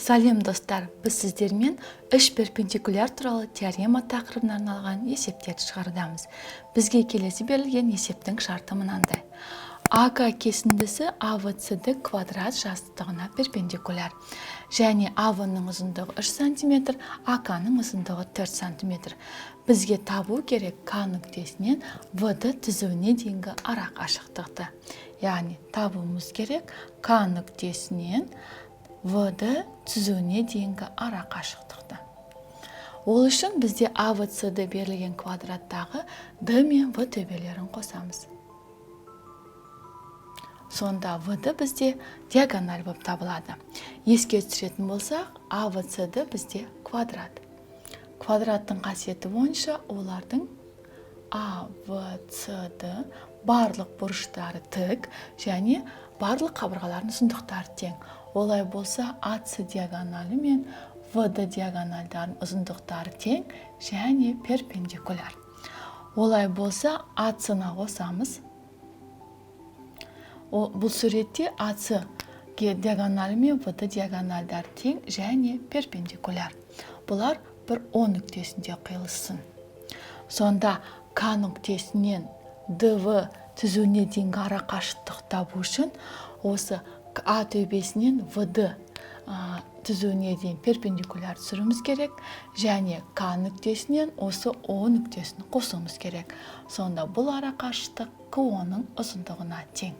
Сәлем достар, біз сіздермен үш перпендикуляр туралы теорема тақырыбына арналған есептерді шығарудамыз. Бізге келесі берілген есептің шарты мынандай. АК кесіндісі АВСД квадрат жазықтығына перпендикуляр. Және АВның ұзындығы 3 см, АКның ұзындығы 4 см. Бізге табу керек К нүктесінен ВД түзуіне дейінгі ара қашықтықты. Яғни табуымыз керек К нүктесінен ВД түзуіне дейінгі ара қашықтықты. Ол үшін бізде АВСД берілген квадраттағы Д мен В төбелерін қосамыз. Сонда ВД бізде диагональ болып табылады. Еске түсіретін болсақ, АВСД бізде квадрат. Квадраттың қасиеті бойынша олардың АВСД барлық бұрыштары тік және барлық қабырғалардың ұзындықтары тең. Олай болса, АС диагоналі мен ВД диагональдардың ұзындықтары тең және перпендикуляр. Олай болса, АС-ны қосамыз. Бұл суретте АС диагоналі мен ВД диагональдары тең және перпендикуляр. Бұлар бір О нүктесінде қиылыссын. Сонда К нүктесінен ДВ түзуіне дейінгі ара қашықтық табу үшін осы А төбесінен ВД түзуіне дейін перпендикуляр түсіруіміз керек және К нүктесінен осы О нүктесін қосуымыз керек. Сонда бұл ара қашықтық КО-ның ұзындығына тең.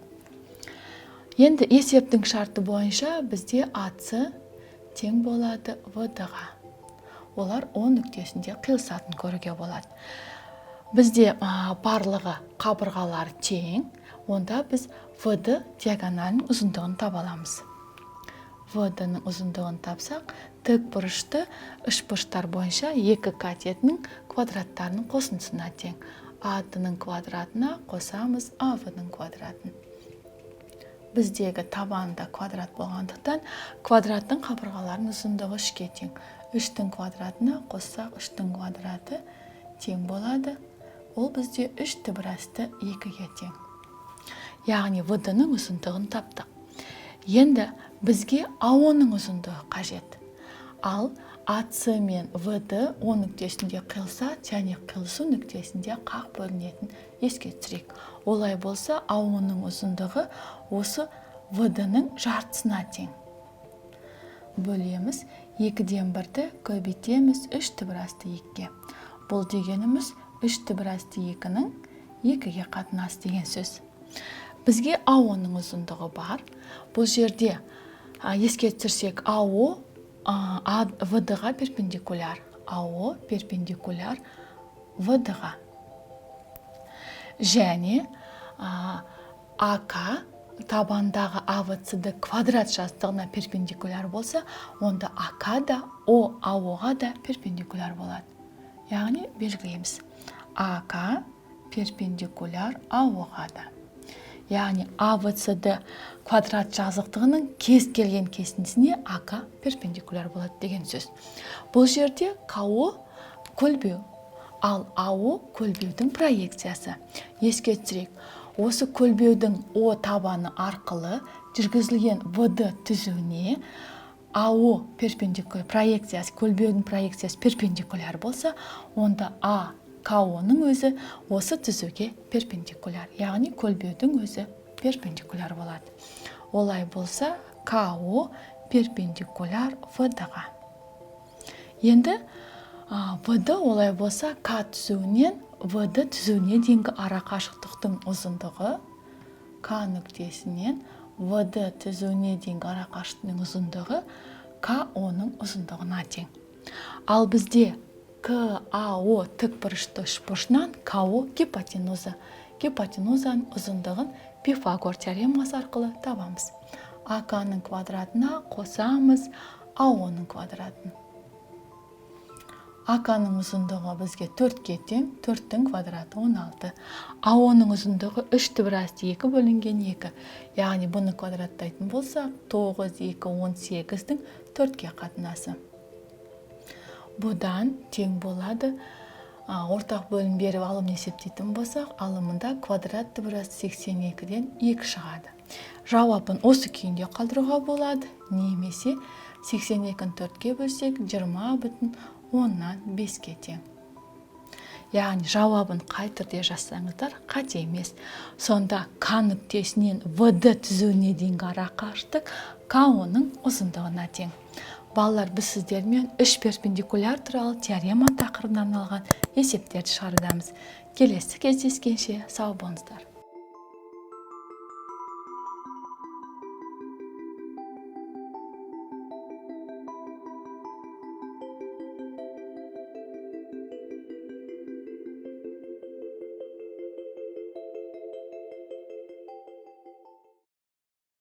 Енді есептің шарты бойынша бізде АС тең болады ВД-ға. Олар О нүктесінде қиылысатын көруге болады. Бізде барлығы қабырғалар тең, онда біз ВД диагоналінің ұзындығын таба аламыз. ВД-ның ұзындығын тапсақ, тік бұрышты үшбұрыштар бойынша екі катетінің квадраттарының қосындысына тең. АД-ның квадратына қосамыз АВ-ның квадратын. Біздегі табанында квадрат болғандықтан, квадраттың қабырғаларының ұзындығы 3-ке тең. 3-тің квадратына қоссақ, 3-тің квадраты тең болады. Ол бізде 3 түбірасты 2-ге тең. Яғни ВД-ның ұзындығын таптық. Енді бізге АО-ның ұзындығы қажет. Ал АС мен ВД О нүктесінде қиылса, және қиылысу нүктесінде қақ бөлінетін еске түсірейік. Олай болса, АО-ның ұзындығы осы ВД-ның жартысына тең. Бөлеміз, 2-ден 1-ді көбейтеміз 3 түбірасты 2-ге. Бұл дегеніміз 3 түбірасты 2-ның 2-ге қатынасы деген сөз. Бізге АО-ның ұзындығы бар. Бұл жерде еске түсірсек, АО ВД-ға перпендикуляр. АО перпендикуляр ВД-ға. Және АК табандағы АВСД квадрат жазықтығына перпендикуляр болса, онда АК да АО-ға да перпендикуляр болады. Яғни белгілейміз. АК перпендикуляр АО-ға да. Яғни АВСД квадрат жазықтығының кез келген кесіндісіне АК перпендикуляр болады деген сөз. Бұл жерде КО көлбеу, ал АО көлбеудің проекциясы. Еске түсірейік, осы көлбеудің О табаны арқылы жүргізілген ВД түзуіне АО проекциясы, көлбеудің проекциясы перпендикуляр болса, онда КО-ның өзі осы түзуге перпендикуляр, яғни көлбеудің өзі перпендикуляр болады. Олай болса, КО перпендикуляр ВД-ға. Енді ВД олай болса, К түзуінен ВД түзуіне дейінгі ара қашықтықтың ұзындығы, К нүктесінен ВД түзуіне дейінгі ара қашықтықтың ұзындығы КО-ның ұзындығына тең. Ал бізде КАО тік бұрышты үшбұрышынан КО гипотенуза. Гипотенузаның ұзындығын Пифагор теоремасы арқылы табамыз. АК-ның квадратына қосамыз АО-ның квадратын. АК-ның ұзындығы бізге 4-ке тең, 4-тің квадраты 16. АО-ның ұзындығы 3 түбірасты 2 бөлінген 2. Яғни бұны квадраттайтын болса, 9, 2, 18-дің 4-ке қатынасы. Бұдан тең болады. Ортақ бөлім беріп алым есептейтін болсақ, алымында квадрат түбірасты 82-ден 2 шығады. Жауабын осы күйінде қалдыруға болады, немесе 82-ні 4-ке бөлсек, 20,5-ке тең. Яғни жауабын қай түрде жазсаңыздар қате емес. Сонда К нүктесінен В-ді түзуіне дейінгі ара қашықтық К оның ұзындығына тең. Балалар, біз сіздермен үш перпендикуляр туралы теорема тақырыбына арналған есептерді шығарудамыз. Келесі кездескенше сау болыңыздар.